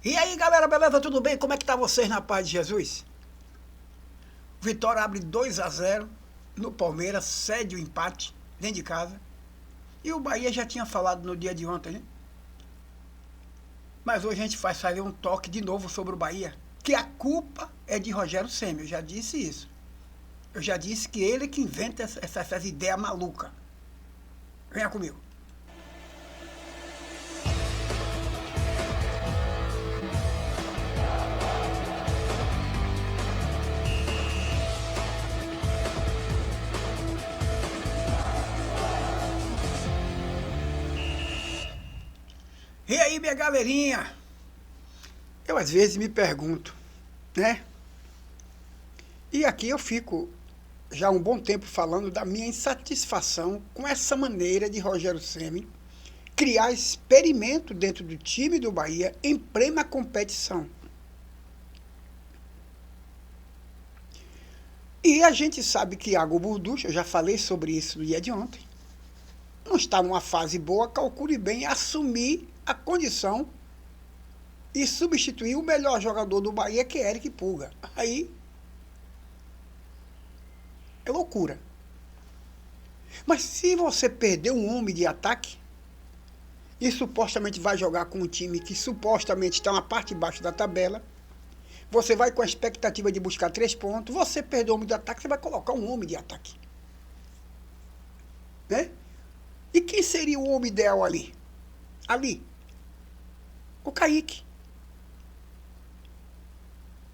E aí, galera, beleza? Tudo bem? Como é que tá vocês na paz de Jesus? Vitória abre 2-0 no Palmeiras, cede o empate dentro de casa. E o Bahia já tinha falado no dia de ontem, né? Mas hoje a gente vai fazer um toque de novo sobre o Bahia, que a culpa é de Rogério Ceni. Eu já disse isso. Eu já disse que ele que inventa essas ideias malucas. Venha comigo. E aí, minha galerinha? Eu às vezes me pergunto, né? E aqui eu fico já há um bom tempo falando da minha insatisfação com essa maneira de Rogério Ceni criar experimento dentro do time do Bahia em plena competição. E a gente sabe que Iago Burducho, eu já falei sobre isso no dia de ontem, não está numa fase boa, calcule bem assumir a condição e substituir o melhor jogador do Bahia, que é Eric Pulga. Aí é loucura. Mas se você perder um homem de ataque e supostamente vai jogar com um time que supostamente está na parte de baixo da tabela, você vai com a expectativa de buscar 3 pontos, você perdeu um homem de ataque, você vai colocar um homem de ataque. Né? E quem seria o homem ideal ali? Ali. O Kaique.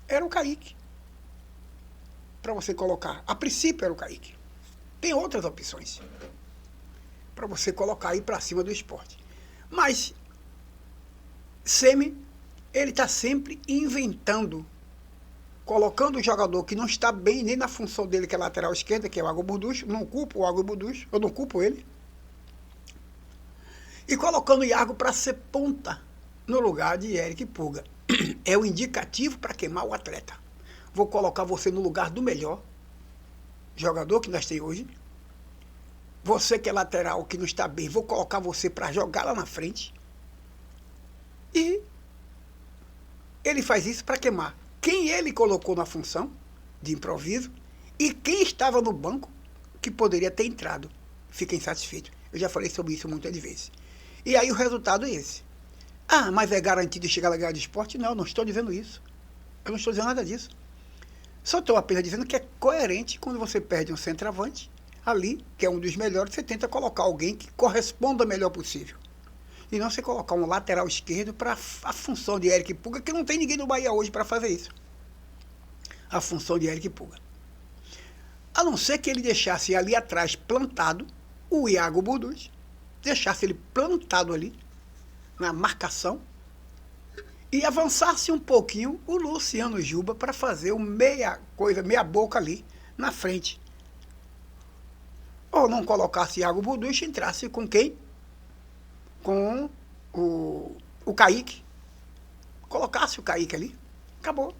Era o Kaique. Para você colocar. A princípio era o Kaique. Tem outras opções para você colocar aí para cima do esporte. Mas Ceni, ele está sempre inventando, colocando o jogador que não está bem nem na função dele, que é lateral esquerda, que é o Iago Burducho. Não culpo o Iago Burducho, eu não culpo ele. E colocando o Iago para ser ponta no lugar de Eric Pulga. É o indicativo para queimar o atleta. Vou colocar você no lugar do melhor jogador que nós temos hoje. Você que é lateral, que não está bem, vou colocar você para jogar lá na frente. E ele faz isso para queimar quem ele colocou na função de improviso e quem estava no banco que poderia ter entrado. Fica insatisfeito. Eu já falei sobre isso muitas vezes. E aí o resultado é esse. Ah, mas é garantido chegar na ganhar de esporte? Não, não estou dizendo isso. Eu não estou dizendo nada disso. Só estou apenas dizendo que é coerente quando você perde um centroavante ali, que é um dos melhores, você tenta colocar alguém que corresponda o melhor possível. E não você colocar um lateral esquerdo para a função de Eric Pulga, que não tem ninguém no Bahia hoje para fazer isso. A função de Eric Pulga. A não ser que ele deixasse ali atrás plantado o Iago Burducho, deixasse ele plantado ali na marcação e avançasse um pouquinho o Luciano Juba para fazer o meia boca ali na frente. Ou não colocasse Iago Burducho e entrasse com quem? Com o Kaique. Colocasse o Kaique ali, acabou.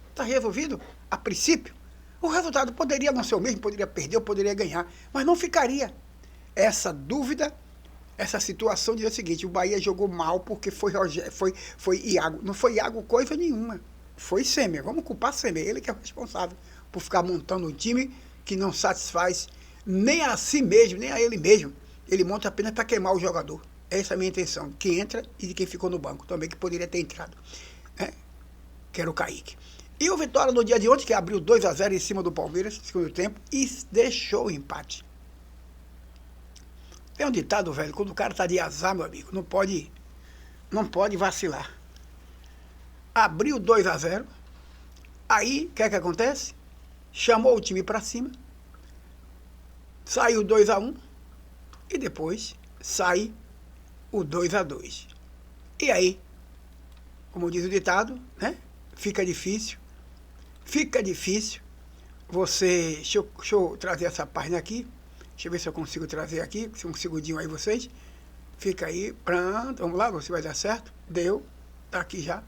Está resolvido. A princípio, o resultado poderia não ser o mesmo, poderia perder ou poderia ganhar, mas não ficaria essa dúvida, essa situação de o seguinte: o Bahia jogou mal porque foi Iago. Não foi Iago coisa nenhuma. Foi Ceni. Vamos culpar Ceni. Ele que é o responsável por ficar montando um time que não satisfaz nem a si mesmo, nem a ele mesmo. Ele monta apenas para queimar o jogador. Essa é a minha intenção. De quem entra e de quem ficou no banco. Também que poderia ter entrado. Que era o Kaique. E o Vitória no dia de ontem, que abriu 2-0 em cima do Palmeiras, no segundo tempo, e deixou o empate. É um ditado, velho, quando o cara tá de azar, meu amigo, não pode vacilar. Abriu 2-0, aí, o que é que acontece? Chamou o time para cima, saiu 2-1, e depois sai o 2-2. E aí, como diz o ditado, né? Fica difícil você... Deixa eu trazer essa página aqui. Deixa eu ver se eu consigo trazer aqui, um segundinho aí vocês. Fica aí, pronto, vamos lá, você vai dar certo. Deu, tá aqui já.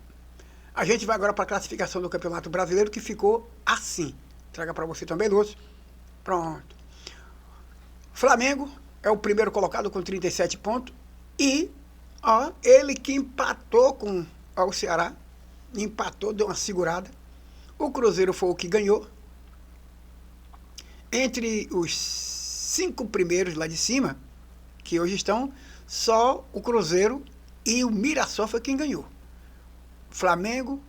A gente vai agora para a classificação do Campeonato Brasileiro, que ficou assim. Traga para você também, Lúcio. Pronto. Flamengo é o primeiro colocado com 37 pontos. E ele que empatou com o Ceará, empatou, deu uma segurada. O Cruzeiro foi o que ganhou. Entre os 5 primeiros lá de cima, que hoje estão, só o Cruzeiro e o Mirassol foi quem ganhou. Flamengo,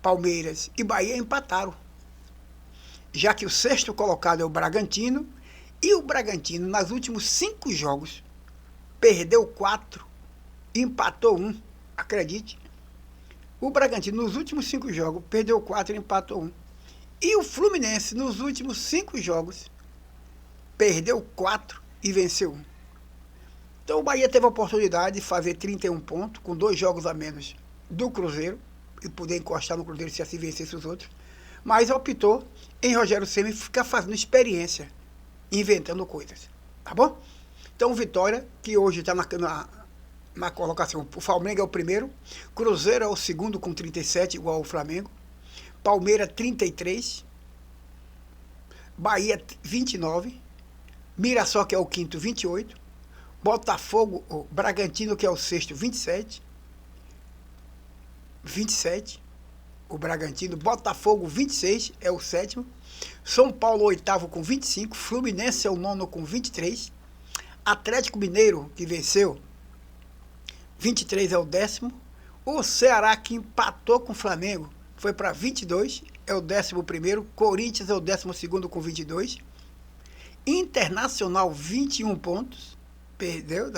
Palmeiras e Bahia empataram. Já que o sexto colocado é o Bragantino, e o Bragantino, nos últimos 5 jogos, perdeu 4, empatou 1. Acredite. O Bragantino, nos últimos 5 jogos, perdeu 4 e empatou 1. E o Fluminense, nos últimos 5 jogos, perdeu 4 e venceu 1. Então o Bahia teve a oportunidade de fazer 31 pontos, com 2 jogos a menos do Cruzeiro, e poder encostar no Cruzeiro se assim vencesse os outros, mas optou em Rogério Ceni ficar fazendo experiência, inventando coisas. Tá bom? Então Vitória, que hoje está na colocação, o Flamengo é o primeiro, Cruzeiro é o segundo com 37, igual ao Flamengo, Palmeiras 33, Bahia 29, Mirassol, que é o quinto, 28, Botafogo, o Bragantino, que é o sexto, 27, o Bragantino, Botafogo 26, é o sétimo, São Paulo, oitavo, com 25, Fluminense é o nono com 23, Atlético Mineiro, que venceu, 23 é o décimo, o Ceará, que empatou com o Flamengo, foi para 22, é o 11º, Corinthians é o 12º com 22, Internacional 21 pontos, perdeu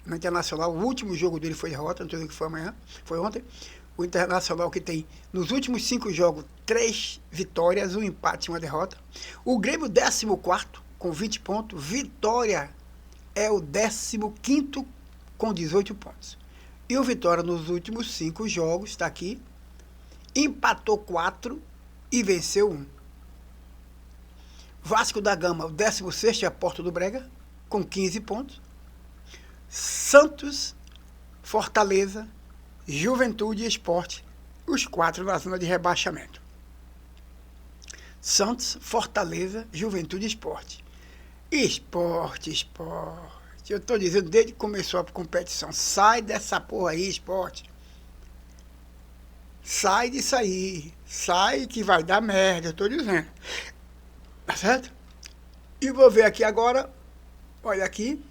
no Internacional, o último jogo dele foi derrota, não sei o que foi amanhã, foi ontem. O Internacional, que tem nos últimos 5 jogos 3 vitórias, um empate e uma derrota. O Grêmio 14º com 20 pontos, Vitória é o 15º com 18 pontos. E o Vitória nos últimos 5 jogos, está aqui, empatou 4 e venceu 1. Vasco da Gama, o 16º é a Porto do Brega, com 15 pontos. Santos, Fortaleza, Juventude e Sport, os 4 na zona de rebaixamento. Santos, Fortaleza, Juventude e Sport. Esporte. Eu estou dizendo desde que começou a competição, sai dessa porra aí, Sport. Sai disso aí. Sai que vai dar merda, eu estou dizendo. Tá certo? E vou ver aqui agora, olha aqui.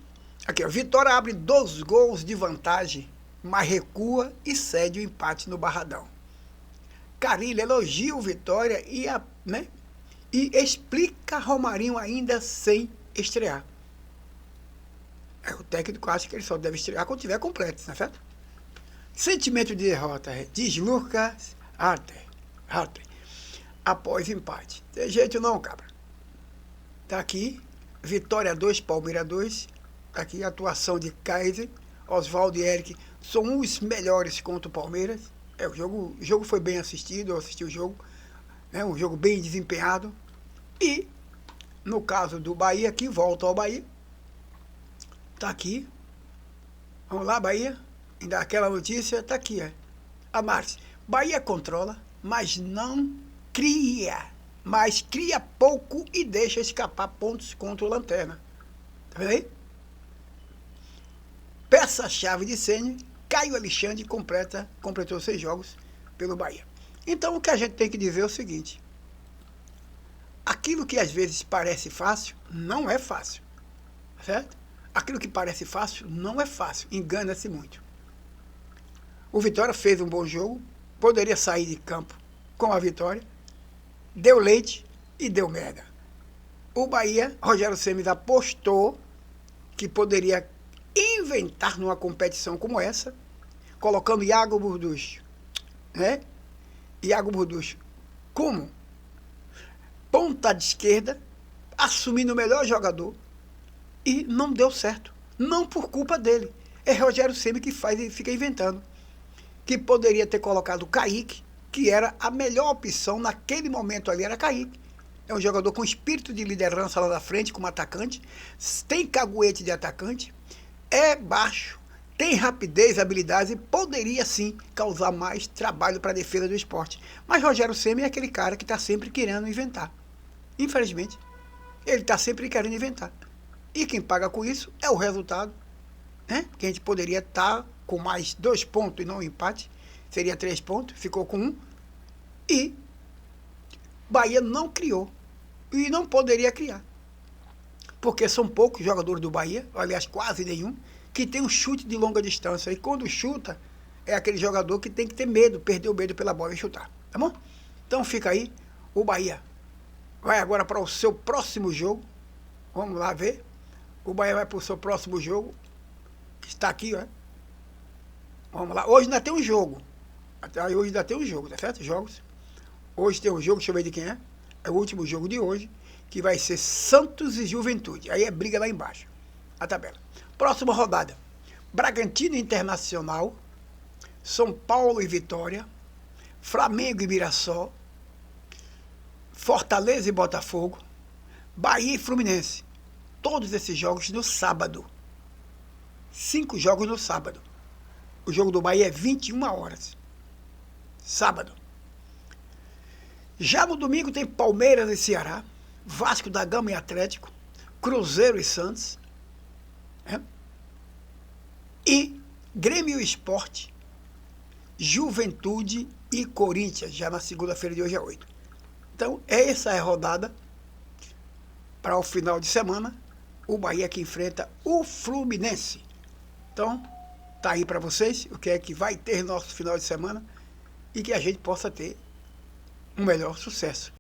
Aqui, ó, Vitória abre 2 gols de vantagem, mas recua e cede o empate no Barradão. Carille elogia o Vitória e explica Romarinho ainda sem estrear. O técnico acha que ele só deve estrear quando tiver completo, não é certo? Sentimento de derrota, diz Lucas Harter, após empate. Tem jeito não, cabra. Tá aqui, Vitória 2, Palmeiras 2. Tá aqui, atuação de Kaiser, Oswaldo e Eric são os melhores contra o Palmeiras. O jogo foi bem assistido, eu assisti o jogo. Um jogo bem desempenhado. E, no caso do Bahia, aqui, volta ao Bahia. Tá aqui. Vamos lá, Bahia. Ainda aquela notícia, tá aqui, ó. A Márcia. Bahia controla, mas não cria. Mas cria pouco e deixa escapar pontos contra o Lanterna. Tá vendo aí? Peça-chave de Ceni, Caio Alexandre completou 6 jogos pelo Bahia. Então o que a gente tem que dizer é o seguinte: aquilo que às vezes parece fácil, não é fácil. Certo? Aquilo que parece fácil, não é fácil. Engana-se muito. O Vitória fez um bom jogo, poderia sair de campo com a vitória, deu leite e deu merda. O Bahia, Rogério Ceni apostou que poderia inventar numa competição como essa, colocando Iago Burducho, Iago Burducho como ponta de esquerda, assumindo o melhor jogador, e não deu certo. Não por culpa dele. É Rogério Ceni que faz e fica inventando. Que poderia ter colocado o Kaique, que era a melhor opção naquele momento ali, era Kaique. É um jogador com espírito de liderança lá na frente, como atacante, tem caguete de atacante, é baixo, tem rapidez, habilidade e poderia sim causar mais trabalho para a defesa do esporte. Mas Rogério Ceni é aquele cara que está sempre querendo inventar. Infelizmente, ele está sempre querendo inventar. E quem paga com isso é o resultado, que a gente poderia estar com mais 2 pontos e não um empate, seria 3 pontos, ficou com 1, E Bahia não criou e não poderia criar, porque são poucos jogadores do Bahia, aliás, quase nenhum, que tem um chute de longa distância. E quando chuta, é aquele jogador que tem que ter medo, perder o medo pela bola e chutar, tá bom? Então fica aí, o Bahia vai agora para o seu próximo jogo. Vamos lá ver. O Bahia vai para o seu próximo jogo, que está aqui, ó. Vamos lá. Hoje ainda tem um jogo. Até aí hoje ainda tem um jogo, tá certo? Jogos. Hoje tem um jogo, deixa eu ver de quem é. É o último jogo de hoje, que vai ser Santos e Juventude. Aí é briga lá embaixo, a tabela. Próxima rodada. Bragantino e Internacional, São Paulo e Vitória, Flamengo e Mirassol, Fortaleza e Botafogo, Bahia e Fluminense. Todos esses jogos no sábado. 5 jogos no sábado. O jogo do Bahia é 21 horas. Sábado. Já no domingo tem Palmeiras e Ceará, Vasco da Gama e Atlético, Cruzeiro e Santos, né? E Grêmio e Sport, Juventude e Corinthians, já na segunda-feira de hoje, é 8. Então, essa é a rodada para o final de semana. O Bahia que enfrenta o Fluminense. Então, tá aí para vocês o que é que vai ter no nosso final de semana e que a gente possa ter um melhor sucesso.